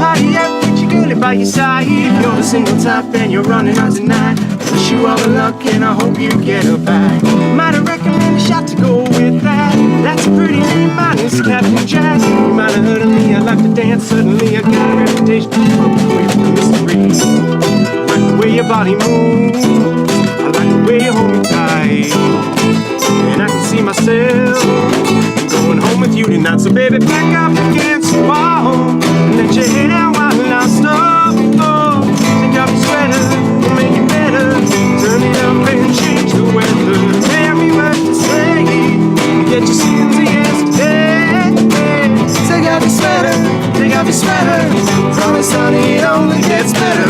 Party up, get your girlie by your side. You're the single type and you're running on tonight. Wish you all the luck and I hope you get her back. Might have recommend a shot to go with that. That's a pretty name, mine is Captain Jack. You might have heard of me, I like to dance. Suddenly I got a reputation for away from the mystery. I like the way your body moves. I like the way you hold me tight. And I can see my Baby, back up against the wall and let your head out while I stop. Take off your sweater, we'll make it better. Turn it up and change the weather. Tell me what to say, forget your sins of yesterday. Take off your sweater, take off your sweater. Promise, honey, it only gets better.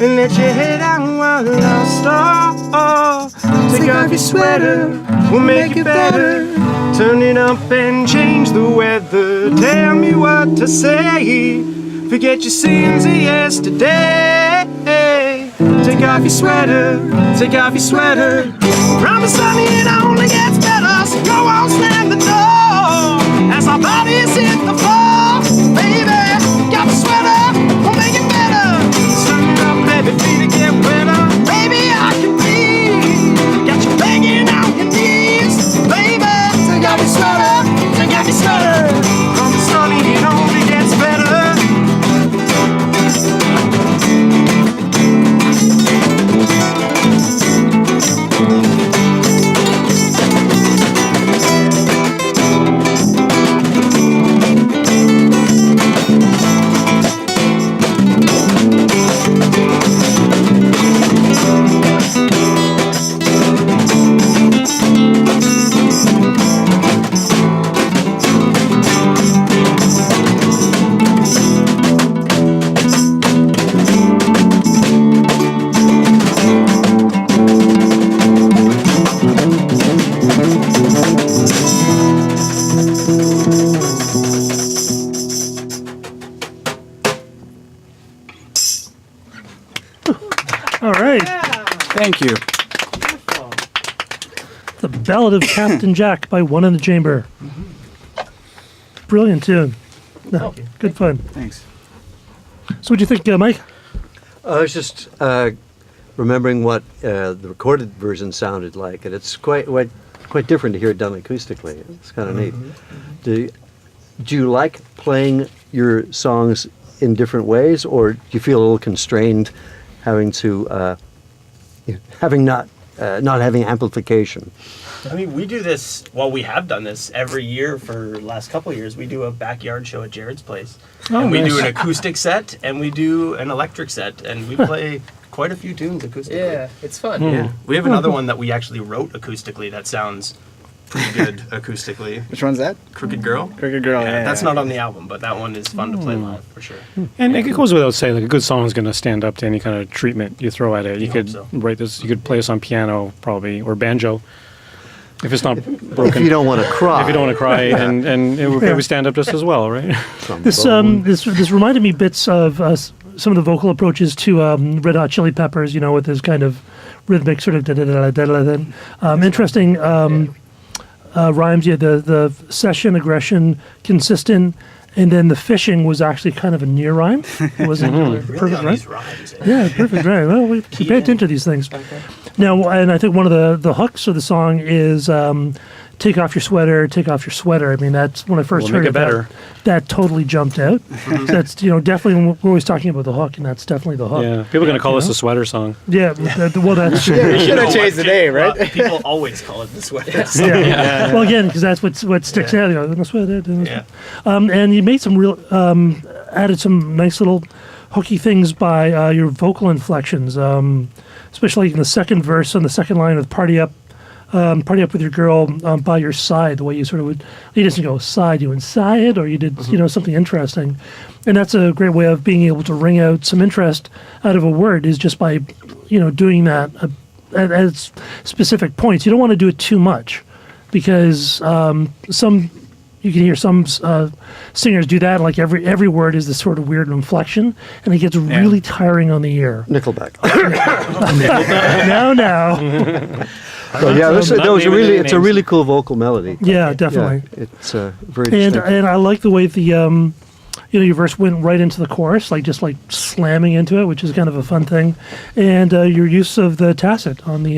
And let your head out while I stop. Take off your sweater, we'll make it better. Turn it up and change the weather. Tell me what to say, forget your sins of yesterday. Take off your sweater, take off your sweater. Promise, honey, it only gets better. So go on, slam the door as our bodies hit the floor. Baby, got the sweater, we'll make it better. Baby, feet to get wetter. Baby, I can breathe. Got you banging on your knees. Baby, take off your sweater. Take off your sweater. From the sunny, it only gets better. All right. Thank you. The Ballad of Captain Jack by One in the Chamber. Brilliant tune. No, good fun. Thanks. So what do you think, Mike? I was just remembering what the recorded version sounded like, and it's quite different to hear it done acoustically. It's kind of neat. Do you like playing your songs in different ways, or do you feel a little constrained having to not having amplification? I mean, we do this, well, we have done this every year for the last couple of years. We do a backyard show at Jared's place. And we do an acoustic set, and we do an electric set, and we play quite a few tunes acoustically. Yeah, it's fun. Yeah. We have another one that we actually wrote acoustically that sounds pretty good acoustically. Which one's that? Crooked Girl. Crooked Girl, yeah. That's not on the album, but that one is fun to play live for sure. And it goes without saying, like a good song is going to stand up to any kind of treatment you throw at it. You could so. write this. You could play this on piano probably or banjo. If it's not broken. If you don't want to cry. If you don't want to cry, and it would probably stand up just as well, right? This reminded me bits of some of the vocal approaches to Red Hot Chili Peppers. You know, with this kind of rhythmic sort of da-da-da-da-da-da. Interesting rhymes. Yeah, the session, aggression, consistent, and then the fishing was actually kind of a near rhyme. It wasn't perfect rhyme. Yeah, perfect rhyme. Well, we pay attention to these things. Okay. Now, and I think one of the hooks of the song is "Take off your sweater, take off your sweater." I mean, that's when I first heard make it. it better. That totally jumped out. That's definitely we're always talking about the hook, and that's definitely the hook. Yeah, people are going to call this a sweater song. Yeah, well, that's We should have changed the name, right? People always call it the sweater song. yeah. Well, again, because that's what sticks out. You know, the sweater. Yeah. And you made some real added some nice little hooky things by your vocal inflections, especially in the second verse on the second line with "Party Up." Party up with your girl by your side. The way you sort of you just go side, you inside, or you did something interesting, and that's a great way of being able to wring out some interest out of a word is just by doing that at specific points. You don't want to do it too much because you can hear some singers do that. Like every word is this sort of weird inflection, and it gets really tiring on the ear. Nickelback. No. But yeah, it's a really cool vocal melody. Yeah, definitely. Yeah, it's very and distinctive. I like the way the your verse went right into the chorus, like just like slamming into it, which is kind of a fun thing. And your use of the tacit on the,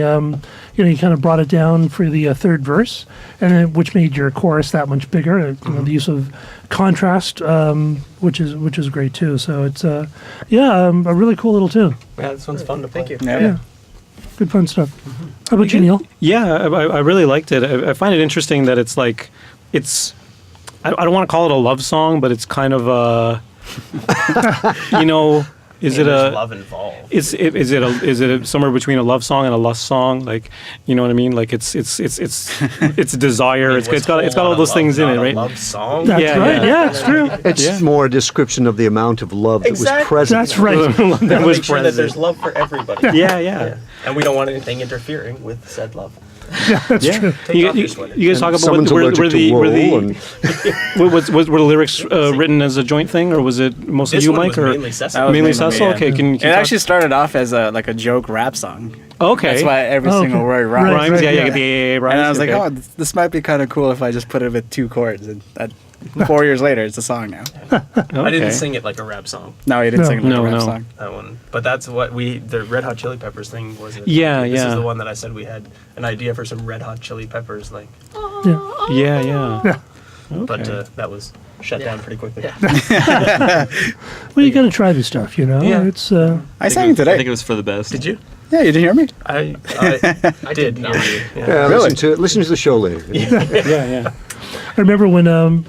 you kind of brought it down for the third verse, and then, which made your chorus that much bigger. The use of contrast, which is great too. So it's a really cool little tune. Yeah, this one's fun to play. Thank you. Yeah. Good fun stuff. How about you, Neil? Yeah, I really liked it. I find it interesting that it's like, I don't want to call it a love song, but it's kind of a, is it a love involved? Is it somewhere between a love song and a lust song? Like, you know what I mean? Like it's desire. It's got all those things in it, right? Love song. That's right. Yeah, it's true. It's more a description of the amount of love that was present. That's right. That was Make sure that there's love for everybody. Yeah. And we don't want anything interfering with said love. That's true. Take off your sweater. You guys talk about Someone's were allergic to wool the lyrics written as a joint thing, or was it mostly This you, one Mike, was or mainly Cecil. That was mainly mainly Cecil? me, Okay, yeah. can It you actually started off as a joke rap song. okay. That's why every Oh, single okay. word rhymes. Right, rhymes? right, Yeah, yeah. the rhymes. And I was like, okay. oh, this might be kind of cool if I just put it with 2 chords. And 4 years later, it's a song now. I Okay. didn't sing it like a rap song. No, he didn't No. sing it like No, a rap no. song. That one, but that's what the Red Hot Chili Peppers thing was. Yeah, This yeah. is the one that I said we had an idea for some Red Hot Chili Peppers, like, Yeah. but Okay. that was shut down pretty quickly. Well, you got to try this stuff, Yeah. It's I sang it I today. think it was for the best. Did you? Yeah, you didn't hear me? I did hear you. Yeah. Yeah, Really? listen to the show later. Yeah. I remember when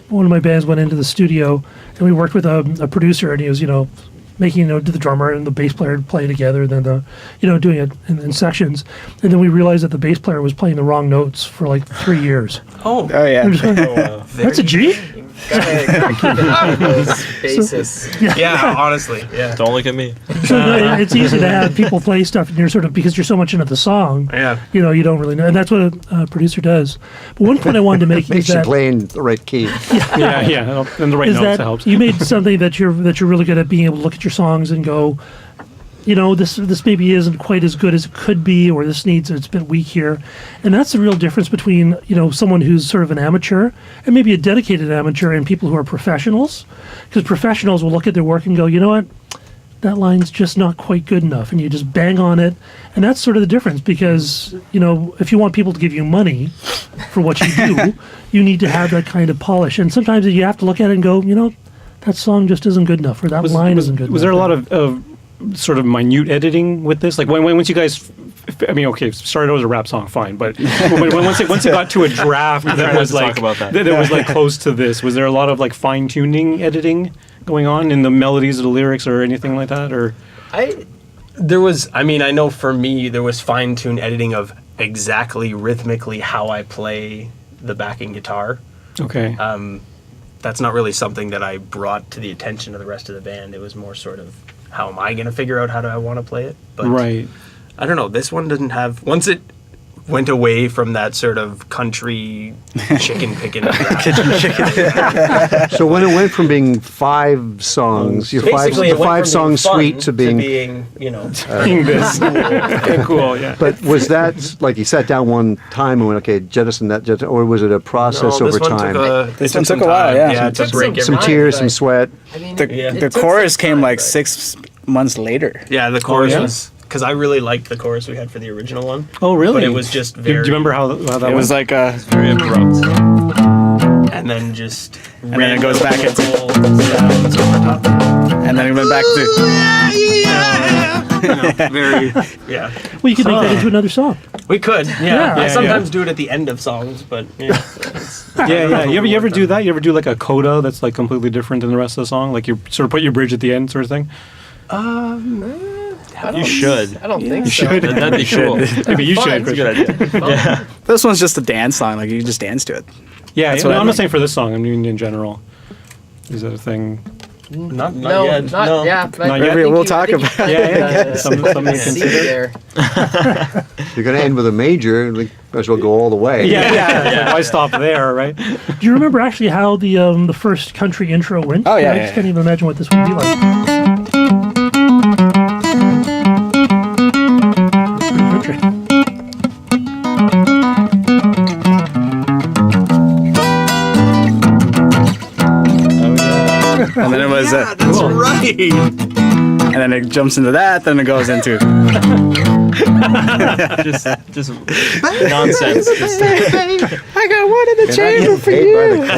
one of my bands went into the studio and we worked with a producer, and he was making to the drummer and the bass player play together, and then doing it in sections, and then we realized that the bass player was playing the wrong notes for like 3 years. Oh, Oh, yeah. I'm just like, that's a G. Gotta keep it on those bases. yeah. Honestly, yeah. Don't look at me. So it's easy to have people play stuff, and you're sort of, because you're so much into the song, Yeah. you don't really know, and that's what a producer does. But one point I wanted to make is Makes you that play in the right key. Yeah. And the right is notes that helps. you made something that you're really good at, being able to look at your songs and go, this maybe isn't quite as good as it could be, or it's a bit weak here. And that's the real difference between, someone who's sort of an amateur and maybe a dedicated amateur, and people who are professionals. Because professionals will look at their work and go, you know what, that line's just not quite good enough, and you just bang on it. And that's sort of the difference, because, if you want people to give you money for what you do, you need to have that kind of polish. And sometimes you have to look at it and go, that song just isn't good enough, or that line isn't good enough. Was there a lot of sort of minute editing with this? Like once you guys, started out as a rap song, fine, but once it got to a draft that was to like talk about that. that was like close to this, was there a lot of like fine tuning editing going on in the melodies of the lyrics or anything like that? Or I know for me there was fine-tuned editing of exactly rhythmically how I play the backing guitar. okay, That's not really something that I brought to the attention of the rest of the band. It was more sort of, how am I going to figure out how do I want to play it? But right. I don't know. This one doesn't have. Once it went away from that sort of country chicken picking. So when it went from being 5 songs, your Basically, it went from 5-song being fun suite to being. Doing this. Okay, cool. Yeah. But was that like you sat down one time and went, okay, jettison that, or was it a process over time? This one took a while, yeah. Yeah, to break some Some everything. tears, some sweat. I mean, The chorus came like 6 months later. Yeah, the chorus yeah? was because I really liked the chorus we had for the original one. Oh, really? But it was just Do very. you remember how that It was went? like Very abrupt. And then just. And then it goes back into. sounds over top. And then it went back to. Very. Yeah. Well, you could make that into another song. We could. Yeah. Yeah. I Yeah, sometimes do it at the end of songs, but yeah. Yeah. You ever do that? You ever do like a coda that's like completely different than the rest of the song? Like you sort of put your bridge at the end, sort of thing. You should. I don't think You so. should. That'd be cool. Maybe you should. That's a Chris. good idea. This one's just a dance song. Like you just dance to it. Yeah, That's yeah, what no, I I'm not think. saying for this song. I mean in general. Is that a thing? Not No, yet. not no. yeah. But Not I yet. think We'll you- talk I think you about it. put Yeah, the- some may the seed consider. there. You're going to end with a major, like, might as well go all the way. Yeah. Why stop there, right? Do you remember actually how the first country intro went? Oh, yeah, I yeah, just can't even imagine what this would be like. Country. And then it was does yeah, it. that's right. And then it jumps into that, then it goes into. just nonsense. Just, I got one in the chamber for Paid you. by the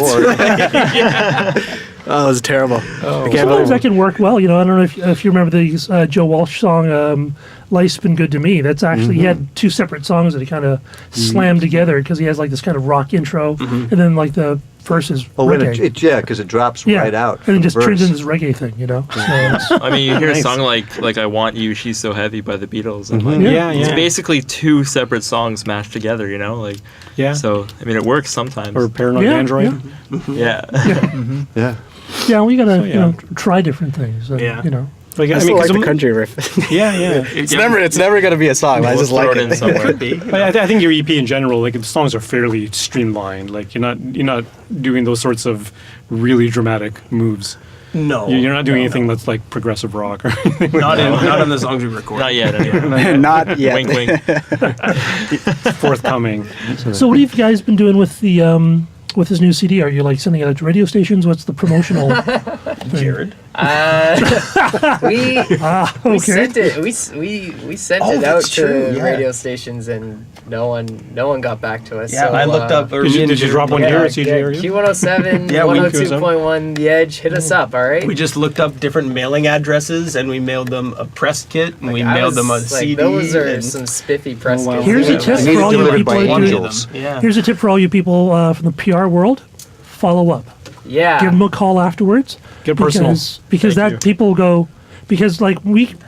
chord. Oh, it was terrible. I can't Sometimes believe that can work well. I don't know if you remember the Joe Walsh song, Life's Been Good to Me. That's actually, he had two separate songs that he kind of slammed together because he has like this kind of rock intro and then like the verse is Oh, when reggae. yeah, because it drops right out. And then just verse. turns into this reggae thing, you know? So it's- I mean, you hear a song like "I Want You, She's So Heavy" by the Beatles, and like, Yeah, it's yeah. basically two separate songs mashed together. You know, like Yeah. So I mean, it works sometimes. Or Paranoid Yeah, Android. yeah. Yeah. yeah, we gotta, yeah. you know, try different things. Yeah. You know. Like, I still 'cause like the country riff. Yeah, yeah. It's never gonna be a song. I We'll just throw like it in it. somewhere. But I think your EP in general, like the songs are fairly streamlined. Like you're not doing those sorts of really dramatic moves. No, You're not doing no, anything no. that's like progressive rock or anything. Like Not on the songs we record. Not yet. Anyway. Not yet. Wink, wink. forthcoming. So what have you guys been doing with the with this new CD? Are you like sending it out to radio stations? What's the promotional? Jared. We Okay. sent it. We sent Oh, it out that's to true, yeah. radio stations, and no one got back to us. Yeah, so, I looked up. Did you drop one here at CJRU? Q107, Yeah, we- 102.1, The Edge. Hit us up, all right? We just looked up different mailing addresses, and we mailed them a press kit, and we I mailed was, them a like, CD. Those are and some spiffy press wow. kits. Here's a Yeah. tip I need for it all you delivered people by out there. angels. Yeah. Here's a tip for all you people from the PR world: follow up. Yeah. Give them a call afterwards. Get personal. Because Thank that you. people go. Because like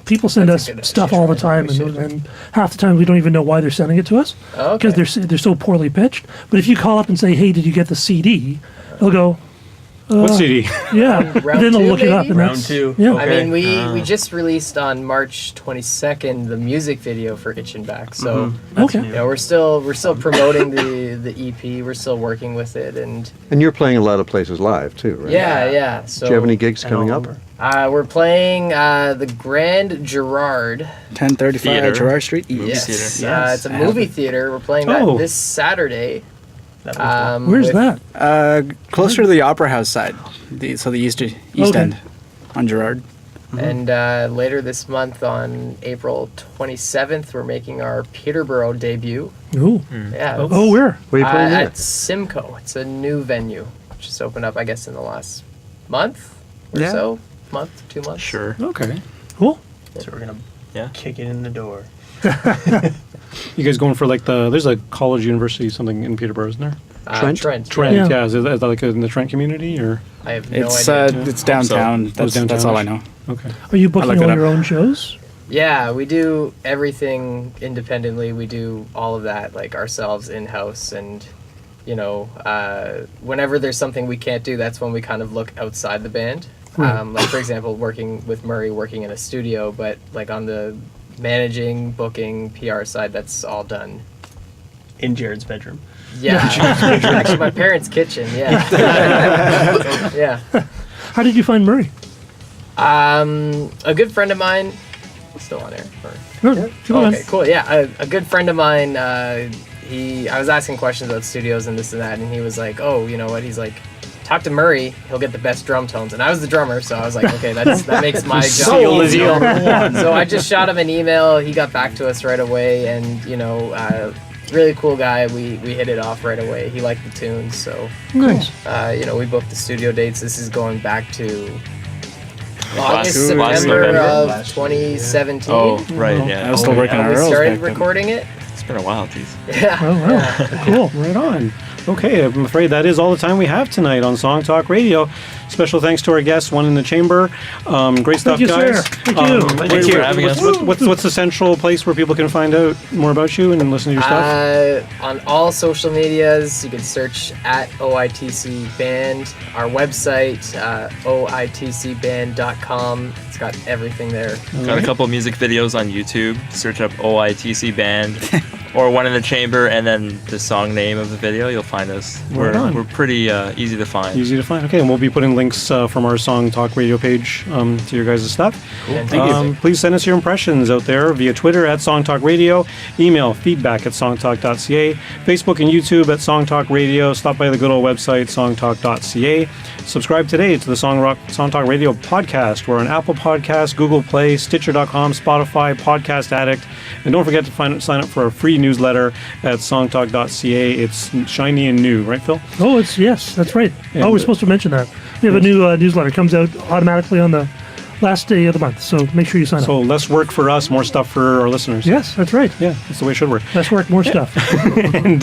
people send That's a us good stuff all the time, and half the time we don't even know why they're sending it to us Okay. because they're so poorly pitched. But if you call up and say, "Hey, did you get the CD?" They'll go, What CD? "Yeah." But then they'll two, look it up, maybe? and Round that's two. Yeah. I Okay. mean, we just released on March 22nd the music video for Itch and Back. So Okay. you know, we're still promoting the EP. We're still working with it, and And you're playing a lot of places live too, right? yeah. So Do you have any gigs coming all up? over. we're playing the Grand Gerard. 1035 Theater. Gerard Street. Yes, theater. it's a I have movie it. theater. We're playing Oh. that this Saturday. That was Where's with- that? Closer to the Opera House side. The East Okay. End on Gerard. And later this month, on April 27th, we're making our Peterborough debut. Ooh. Yeah. Oh, where? Where are you playing At that? Simcoe. It's a new venue. Just opened up, I guess, in the last month or Yeah. so. Month, 2 months. Sure. Okay. Cool. So we're gonna Yeah. kick it in the door. You guys going for like there's a college, university, something in Peterborough, isn't there? Trent? Trent, Yeah. yeah. Is that like in the Trent community or? I have no It's idea. it's downtown. That's downtown-ish. all I know. Okay. Are you booking looked it all up. your own shows? Yeah, we do everything independently. We do all of that like ourselves in house, and you know, whenever there's something we can't do, that's when we kind of look outside the band. Like for example, working with Murray, working in a studio, but like on the managing, booking, PR side, that's all done. In Jared's bedroom. Yeah, actually, my parents' kitchen. Yeah, yeah. How did you find Murray? A good friend of mine. Still on air? Or? No, keep going. Okay, cool. Yeah, a good friend of mine. I was asking questions about studios and this and that, and he was like, "Oh, you know what?" He's like, "Talk to Murray. He'll get the best drum tones." And I was the drummer, so I was like, "Okay, that makes my job Seal is easier." your So I just shot him an email. He got back to us right away, and you know, really cool guy. We hit it off right away. He liked the tunes, so Nice. you know, we booked the studio dates. This is going back to August, last September November. of 2017. Oh, right. Yeah. I was still working And on we Earls started back then. recording it. It's been a while, geez. Yeah. Oh, wow. Cool. Right on. Okay, I'm afraid that is all the time we have tonight on Song Talk Radio. Special thanks to our guests, One in the Chamber. Great stuff, you, guys. sir. Thank you. Thank you for having us. What's the central place where people can find out more about you and listen to your stuff? On all social medias, you can search at OITC Band. Our website, oitcband.com. It's got everything there. Got a couple music videos on YouTube. Search up OITC Band. or One in the Chamber, and then the song name of the video, you'll find us. Right on. We're pretty easy to find. Easy to find. Okay, and we'll be putting links from our Song Talk Radio page to your guys' stuff. Cool. Thank you. Please send us your impressions out there via Twitter at Song Talk Radio, email feedback at songtalk.ca, Facebook and YouTube at Song Talk Radio. Stop by the good old website, songtalk.ca. Subscribe today to the Song Talk Radio podcast. We're on Apple Podcasts, Google Play, Stitcher.com, Spotify, Podcast Addict. And don't forget to sign up for our free newsletter at songtalk.ca. It's shiny and new, right, Phil? Oh, yes, that's right. And, we're supposed to mention that. We have a new newsletter. It comes out automatically on the last day of the month, so make sure you sign up. So less work for us, more stuff for our listeners. Yes, that's right. Yeah, that's the way it should work. Less work, more stuff. And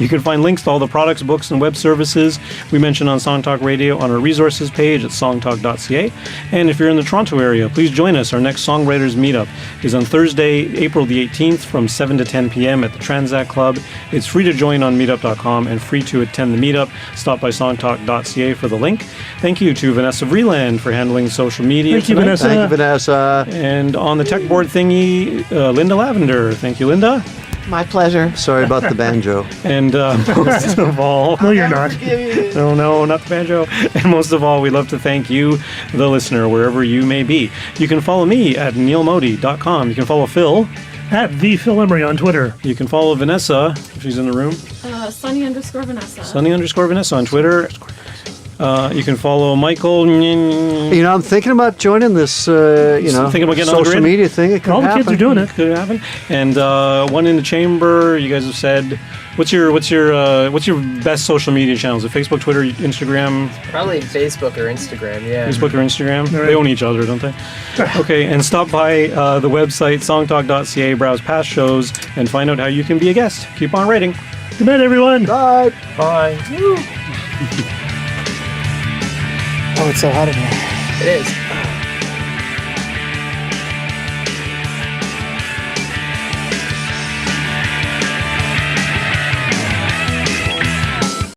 you can find links to all the products, books, and web services we mentioned on Song Talk Radio on our resources page at songtalk.ca. And if you're in the Toronto area, please join us. Our next Songwriters Meetup is on Thursday, April the 18th from 7 to 10 p.m. at the Transact Club. It's free to join on meetup.com and free to attend the meetup. Stop by songtalk.ca for the link. Thank you to Vanessa Vreeland for handling social media. Thank you, tonight. Vanessa. Thank you, Vanessa. And on the tech board thingy, Linda Lavender. Thank you, Linda. My pleasure. Sorry about the banjo. And most of all, No, you're not. no, not the banjo. And most of all, we'd love to thank you, the listener, wherever you may be. You can follow me at neilmodi.com. You can follow Phil At the Phil Emery on Twitter. You can follow Vanessa, if she's in the room. Sunny_Vanessa. Sunny_Vanessa on Twitter. You can follow Michael. You know, I'm thinking about joining this, Thinking about getting on the social grid? media thing. It could All the kids happen. are doing it. Could happen. And One in the Chamber. You guys have said, what's your best social media channels? Is it Facebook, Twitter, Instagram? Probably Facebook or Instagram, yeah. Facebook or Instagram? Right. They own each other, don't they? Okay, and stop by the website songtalk.ca, browse past shows, and find out how you can be a guest. Keep on writing. Good night, everyone. Bye. Bye. Oh, it's so hot in here. It is.